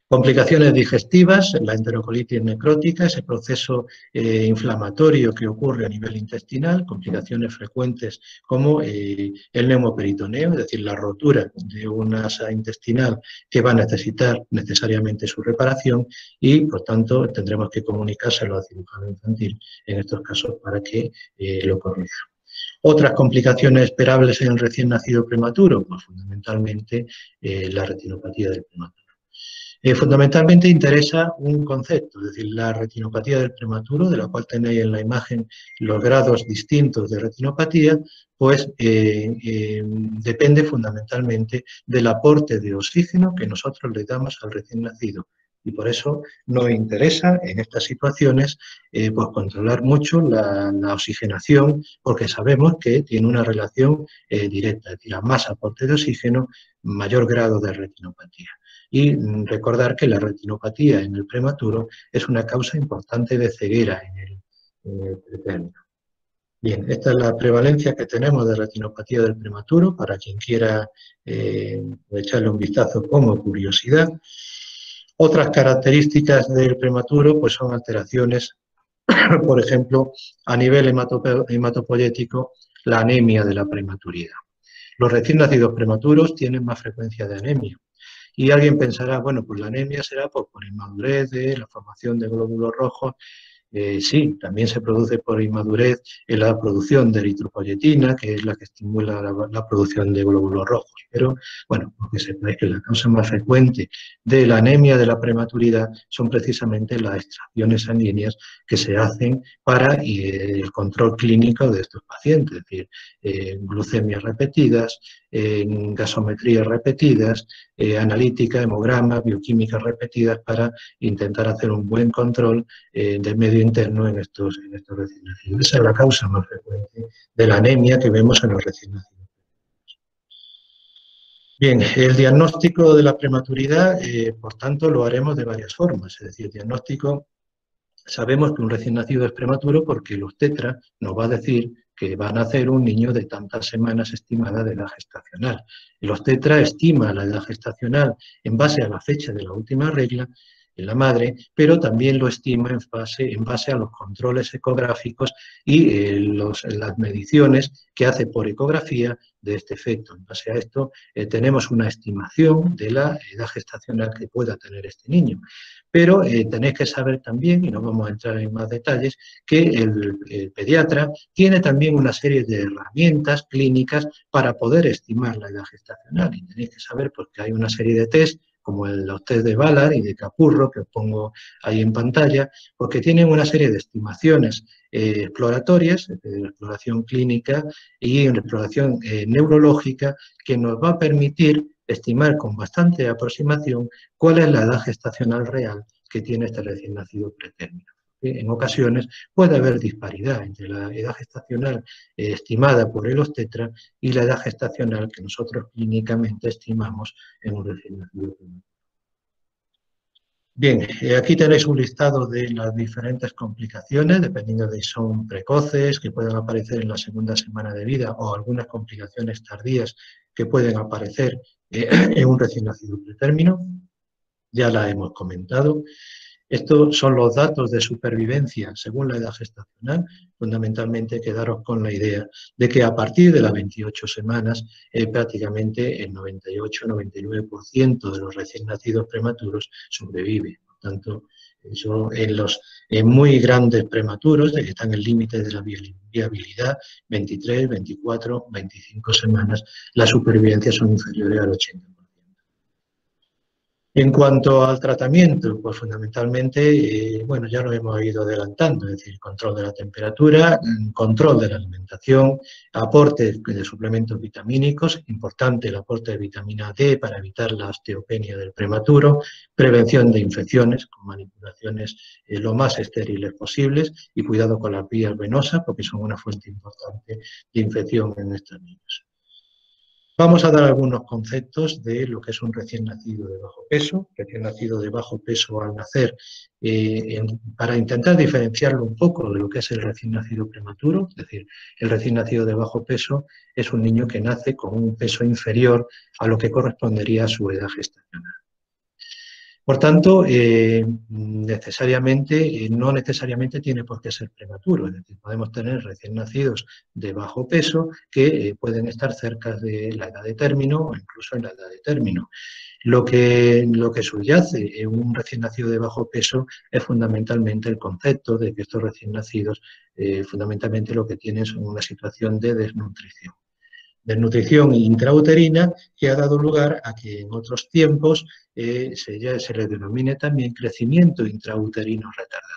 Complicaciones digestivas, la enterocolitis necrótica, ese proceso inflamatorio que ocurre a nivel intestinal, complicaciones frecuentes como el neumoperitoneo, es decir, la rotura de una asa intestinal que va a necesitar necesariamente su reparación y, por tanto, tendremos que comunicárselo al cirujano infantil en estos casos para que lo corrija. Otras complicaciones esperables en el recién nacido prematuro, pues fundamentalmente la retinopatía del prematuro. Fundamentalmente interesa un concepto, es decir, la retinopatía del prematuro, de la cual tenéis en la imagen los grados distintos de retinopatía, pues depende fundamentalmente del aporte de oxígeno que nosotros le damos al recién nacido. Y por eso nos interesa en estas situaciones pues controlar mucho la oxigenación, porque sabemos que tiene una relación directa, es decir, a más aporte de oxígeno, mayor grado de retinopatía. Y recordar que la retinopatía en el prematuro es una causa importante de ceguera en el pretérmino. Bien, esta es la prevalencia que tenemos de retinopatía del prematuro, para quien quiera echarle un vistazo como curiosidad. Otras características del prematuro pues son alteraciones, por ejemplo, a nivel hematopoyético, la anemia de la prematuridad. Los recién nacidos prematuros tienen más frecuencia de anemia. Y alguien pensará, bueno, pues la anemia será por inmadurez de la formación de glóbulos rojos. Sí, también se produce por inmadurez en la producción de eritropoyetina, que es la que estimula la producción de glóbulos rojos. Pero, bueno, porque sepáis que la causa más frecuente de la anemia de la prematuridad son precisamente las extracciones sanguíneas que se hacen para el control clínico de estos pacientes, es decir, glucemias repetidas, gasometrías repetidas, analítica, hemograma, bioquímicas repetidas para intentar hacer un buen control del medio interno en estos recién nacidos. Esa es la causa más frecuente de la anemia que vemos en los recién nacidos. Bien, el diagnóstico de la prematuridad, por tanto, lo haremos de varias formas. Es decir, el diagnóstico, sabemos que un recién nacido es prematuro porque el obstetra nos va a decir que va a nacer un niño de tantas semanas estimada de edad gestacional. El obstetra estima la edad gestacional en base a la fecha de la última regla en la madre, pero también lo estima en base a los controles ecográficos y las mediciones que hace por ecografía de este feto. En base a esto tenemos una estimación de la edad gestacional que pueda tener este niño. Pero tenéis que saber también, y no vamos a entrar en más detalles, que el pediatra tiene también una serie de herramientas clínicas para poder estimar la edad gestacional. Y tenéis que saber pues, que hay una serie de test, como los test de Ballard y de Capurro, que os pongo ahí en pantalla, porque tienen una serie de estimaciones exploratorias, de exploración clínica y en exploración neurológica, que nos va a permitir estimar con bastante aproximación cuál es la edad gestacional real que tiene este recién nacido pretérmino. En ocasiones puede haber disparidad entre la edad gestacional estimada por el obstetra y la edad gestacional que nosotros clínicamente estimamos en un recién nacido. Bien, aquí tenéis un listado de las diferentes complicaciones, dependiendo de si son precoces, que pueden aparecer en la segunda semana de vida, o algunas complicaciones tardías que pueden aparecer en un recién nacido pretérmino. Ya la hemos comentado. Estos son los datos de supervivencia según la edad gestacional. Fundamentalmente, quedaros con la idea de que a partir de las 28 semanas, prácticamente el 98-99% de los recién nacidos prematuros sobrevive. Por tanto, eso en los muy grandes prematuros, de que están en el límite de la viabilidad, 23, 24, 25 semanas, las supervivencias son inferiores al 80%. En cuanto al tratamiento, pues fundamentalmente, bueno, ya lo hemos ido adelantando, es decir, control de la temperatura, control de la alimentación, aporte de suplementos vitamínicos, importante el aporte de vitamina D para evitar la osteopenia del prematuro, prevención de infecciones con manipulaciones lo más estériles posibles y cuidado con las vías venosas porque son una fuente importante de infección en estos niños. Vamos a dar algunos conceptos de lo que es un recién nacido de bajo peso, recién nacido de bajo peso al nacer, para intentar diferenciarlo un poco de lo que es el recién nacido prematuro, es decir, el recién nacido de bajo peso es un niño que nace con un peso inferior a lo que correspondería a su edad gestacional. Por tanto, no necesariamente tiene por qué ser prematuro, es decir, podemos tener recién nacidos de bajo peso que pueden estar cerca de la edad de término o incluso en la edad de término. Lo que subyace en un recién nacido de bajo peso es fundamentalmente el concepto de que estos recién nacidos fundamentalmente lo que tienen es una situación de desnutrición intrauterina que ha dado lugar a que en otros tiempos se le denomine también crecimiento intrauterino retardado.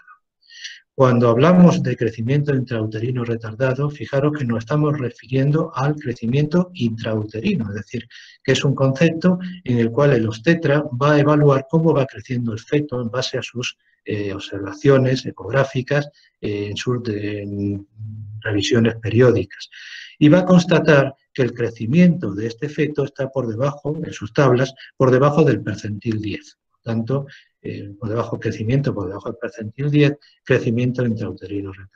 Cuando hablamos de crecimiento intrauterino retardado, fijaros que nos estamos refiriendo al crecimiento intrauterino, es decir, que es un concepto en el cual el obstetra va a evaluar cómo va creciendo el feto en base a sus observaciones ecográficas, en sus revisiones periódicas. Y va a constatar que el crecimiento de este feto está por debajo, en sus tablas, por debajo del percentil 10. Por tanto, por debajo crecimiento, por debajo del percentil 10, crecimiento intrauterino retardado.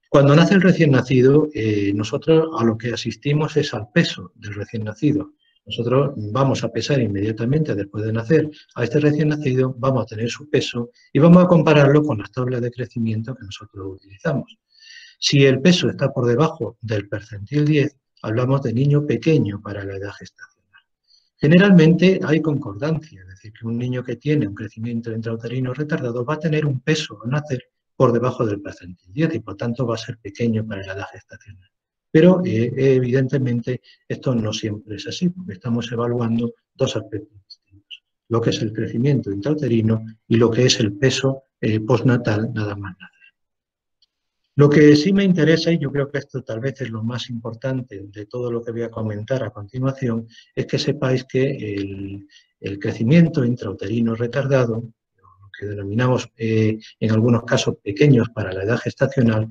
Cuando nace el recién nacido, nosotros a lo que asistimos es al peso del recién nacido. Nosotros vamos a pesar inmediatamente después de nacer a este recién nacido, vamos a tener su peso y vamos a compararlo con las tablas de crecimiento que nosotros utilizamos. Si el peso está por debajo del percentil 10, hablamos de niño pequeño para la edad gestacional. Generalmente hay concordancia, es decir, que un niño que tiene un crecimiento intrauterino retardado va a tener un peso al nacer por debajo del percentil 10 y por tanto va a ser pequeño para la edad gestacional. Pero evidentemente esto no siempre es así, porque estamos evaluando dos aspectos distintos, lo que es el crecimiento intrauterino y lo que es el peso postnatal nada más nacer. Lo que sí me interesa, y yo creo que esto tal vez es lo más importante de todo lo que voy a comentar a continuación, es que sepáis que el crecimiento intrauterino retardado, lo que denominamos en algunos casos pequeños para la edad gestacional,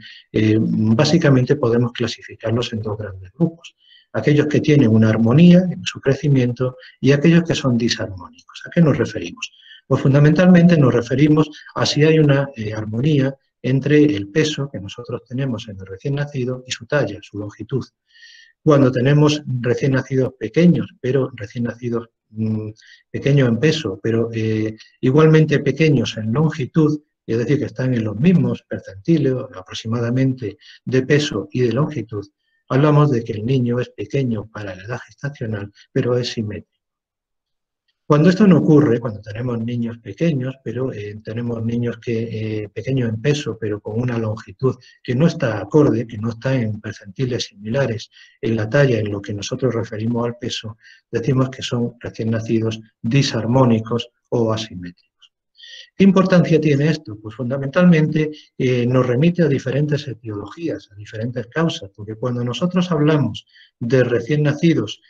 básicamente podemos clasificarlos en dos grandes grupos. Aquellos que tienen una armonía en su crecimiento y aquellos que son disarmónicos. ¿A qué nos referimos? Pues fundamentalmente nos referimos a si hay una armonía entre el peso que nosotros tenemos en el recién nacido y su talla, su longitud. Cuando tenemos recién nacidos pequeños, pero recién nacidos pequeños en peso, pero igualmente pequeños en longitud, es decir, que están en los mismos percentiles aproximadamente de peso y de longitud, hablamos de que el niño es pequeño para la edad gestacional, pero es simétrico. Cuando esto no ocurre, cuando tenemos niños pequeños, pero tenemos niños pequeños en peso, pero con una longitud que no está acorde, que no está en percentiles similares en la talla, en lo que nosotros referimos al peso, decimos que son recién nacidos disarmónicos o asimétricos. ¿Qué importancia tiene esto? Pues fundamentalmente nos remite a diferentes etiologías, a diferentes causas, porque cuando nosotros hablamos de recién nacidos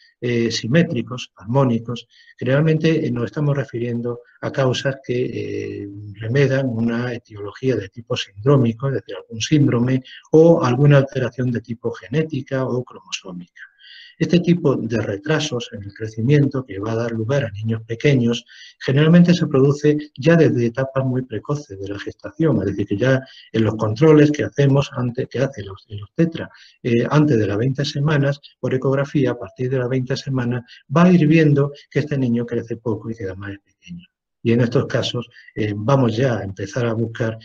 simétricos, armónicos, generalmente nos estamos refiriendo a causas que remedan una etiología de tipo sindrómico, es decir, algún síndrome o alguna alteración de tipo genética o cromosómica. Este tipo de retrasos en el crecimiento que va a dar lugar a niños pequeños generalmente se produce ya desde etapas muy precoces de la gestación, es decir, que ya en los controles que hacemos que hace el obstetra antes de las 20 semanas, por ecografía, a partir de las 20 semanas, va a ir viendo que este niño crece poco y queda más pequeño. y en estos casos vamos ya a empezar a buscar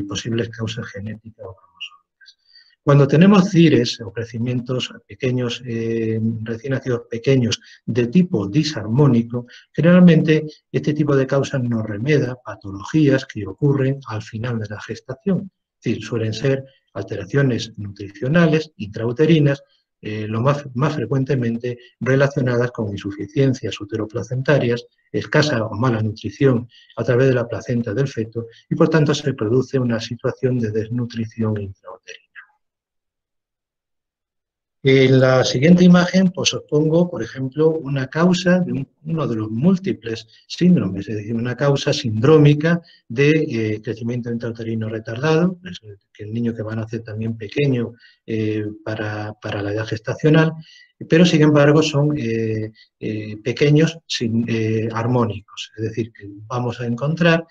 posibles causas genéticas o cromosómicas. Cuando tenemos CIRES o crecimientos pequeños, recién nacidos pequeños de tipo disarmónico, generalmente este tipo de causas nos remeda patologías que ocurren al final de la gestación. Es decir, suelen ser alteraciones nutricionales intrauterinas, lo más frecuentemente relacionadas con insuficiencias uteroplacentarias, escasa o mala nutrición a través de la placenta del feto y por tanto se produce una situación de desnutrición intrauterina. En la siguiente imagen, pues os pongo, por ejemplo, una causa de uno de los múltiples síndromes, es decir, una causa sindrómica de crecimiento intrauterino retardado, es que el niño que va a nacer también pequeño para la edad gestacional, pero sin embargo son pequeños armónicos, es decir, que vamos a encontrar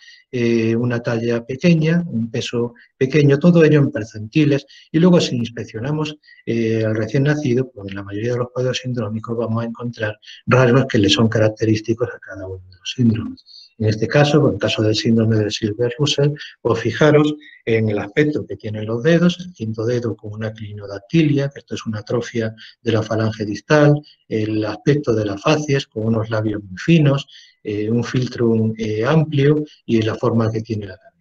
una talla pequeña, un peso pequeño, todo ello en percentiles, y luego si inspeccionamos al recién nacido, pues en la mayoría de los cuadros sindrómicos vamos a encontrar rasgos que le son característicos a cada uno de los síndromes. En este caso, en el caso del síndrome de Silver-Russell, pues fijaros en el aspecto que tienen los dedos, el quinto dedo con una clinodactilia, que esto es una atrofia de la falange distal, el aspecto de las facies con unos labios muy finos, un filtrum amplio y la forma que tiene la cabeza.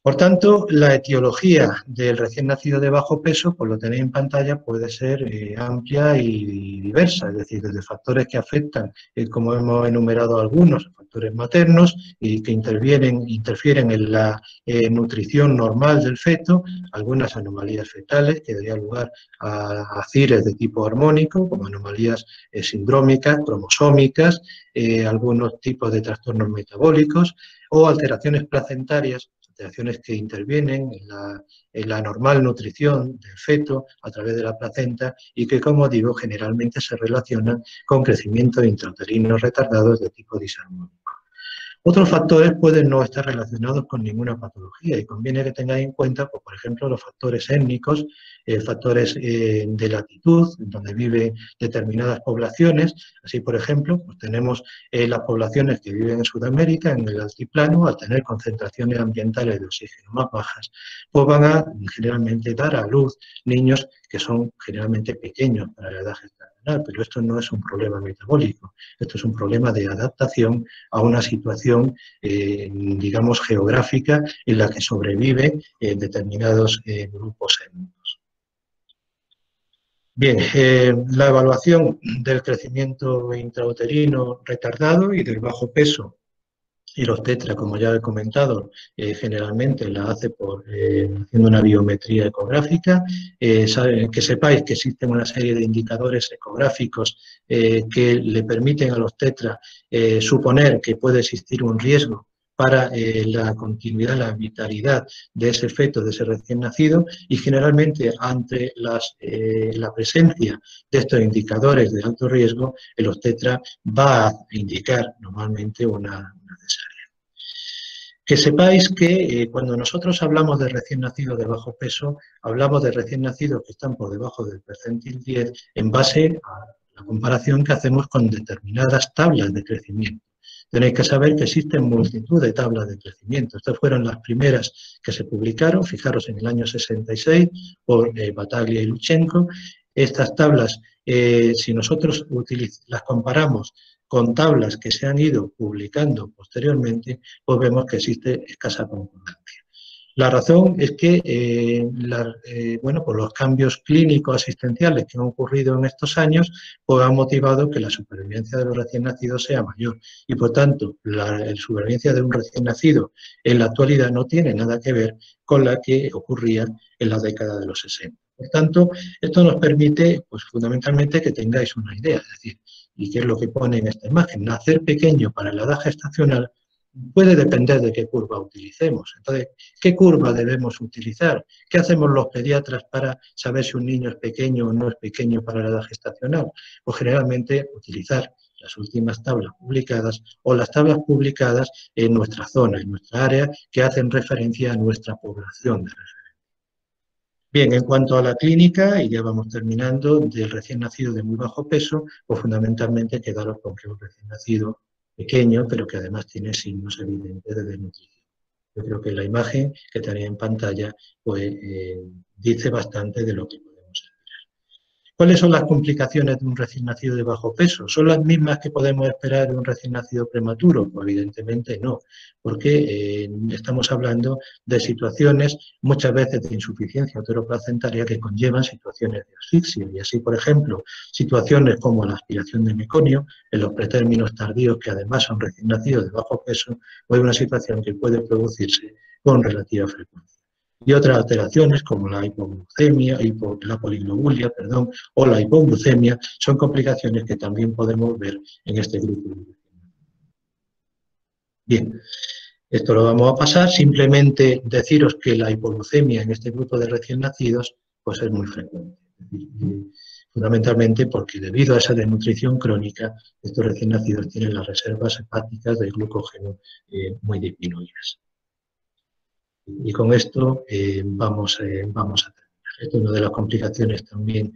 Por tanto, la etiología del recién nacido de bajo peso, pues lo tenéis en pantalla, puede ser amplia y diversa, es decir, desde factores que afectan, como hemos enumerado algunos, factores maternos y que interfieren en la nutrición normal del feto, algunas anomalías fetales que darían lugar a CIRES de tipo armónico, como anomalías sindrómicas, cromosómicas, algunos tipos de trastornos metabólicos o alteraciones placentarias, alteraciones que intervienen en la normal nutrición del feto a través de la placenta y que, como digo, generalmente se relacionan con crecimiento intrauterino retardados de tipo disarmónico. Otros factores pueden no estar relacionados con ninguna patología y conviene que tengáis en cuenta, pues, por ejemplo, los factores étnicos, factores de latitud, donde viven determinadas poblaciones. Así, por ejemplo, pues tenemos las poblaciones que viven en Sudamérica, en el altiplano, al tener concentraciones ambientales de oxígeno más bajas, pues van a generalmente dar a luz niños que son generalmente pequeños para la edad gestacional, pero esto no es un problema metabólico, esto es un problema de adaptación a una situación, digamos, geográfica en la que sobreviven determinados grupos étnicos. Bien, la evaluación del crecimiento intrauterino retardado y del bajo peso y los tetra, como ya he comentado, generalmente la hace haciendo una biometría ecográfica. Que sepáis que existen una serie de indicadores ecográficos que le permiten a los tetra suponer que puede existir un riesgo para la continuidad, la vitalidad de ese feto, de ese recién nacido, y generalmente ante la presencia de estos indicadores de alto riesgo, el obstetra va a indicar normalmente una cesárea. Que sepáis que cuando nosotros hablamos de recién nacidos de bajo peso, hablamos de recién nacidos que están por debajo del percentil 10 en base a la comparación que hacemos con determinadas tablas de crecimiento. Tenéis que saber que existen multitud de tablas de crecimiento. Estas fueron las primeras que se publicaron, fijaros, en el año 66 por Bataglia y Luchenko. Estas tablas, si nosotros las comparamos con tablas que se han ido publicando posteriormente, pues vemos que existe escasa concordancia. La razón es que bueno, pues los cambios clínicos asistenciales que han ocurrido en estos años pues han motivado que la supervivencia de los recién nacidos sea mayor y por tanto la supervivencia de un recién nacido en la actualidad no tiene nada que ver con la que ocurría en la década de los 60. Por tanto, esto nos permite pues fundamentalmente que tengáis una idea, es decir, y qué es lo que pone en esta imagen, nacer pequeño para la edad gestacional puede depender de qué curva utilicemos. Entonces, ¿qué curva debemos utilizar? ¿Qué hacemos los pediatras para saber si un niño es pequeño o no es pequeño para la edad gestacional? Pues generalmente utilizar las últimas tablas publicadas o las tablas publicadas en nuestra zona, en nuestra área, que hacen referencia a nuestra población de referencia. Bien, en cuanto a la clínica, y ya vamos terminando, del recién nacido de muy bajo peso, pues fundamentalmente quedaros con que un recién nacido pequeño, pero que además tiene signos evidentes de desnutrición. Yo creo que la imagen que tenía en pantalla pues, dice bastante de lo que podemos hacer. ¿Cuáles son las complicaciones de un recién nacido de bajo peso? ¿Son las mismas que podemos esperar de un recién nacido prematuro? Pues evidentemente no, porque estamos hablando de situaciones muchas veces de insuficiencia uteroplacentaria que conllevan situaciones de asfixia. Y así, por ejemplo, situaciones como la aspiración de meconio en los pretérminos tardíos, que además son recién nacidos de bajo peso, o es una situación que puede producirse con relativa frecuencia. Y otras alteraciones como la hipoglucemia, la poliglobulia, perdón, o la hipoglucemia son complicaciones que también podemos ver en este grupo. Bien, esto lo vamos a pasar. Simplemente deciros que la hipoglucemia en este grupo de recién nacidos pues es muy frecuente. Fundamentalmente porque debido a esa desnutrición crónica, estos recién nacidos tienen las reservas hepáticas de glucógeno muy disminuidas. Y con esto vamos a terminar. Esto es una de las complicaciones también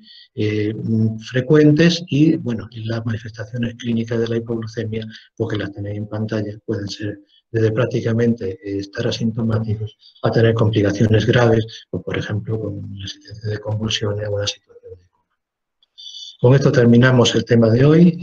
frecuentes y, bueno, las manifestaciones clínicas de la hipoglucemia, porque las tenéis en pantalla, pueden ser desde prácticamente estar asintomáticos a tener complicaciones graves, o por ejemplo, con la existencia de convulsiones o una situación de coma. Con esto terminamos el tema de hoy.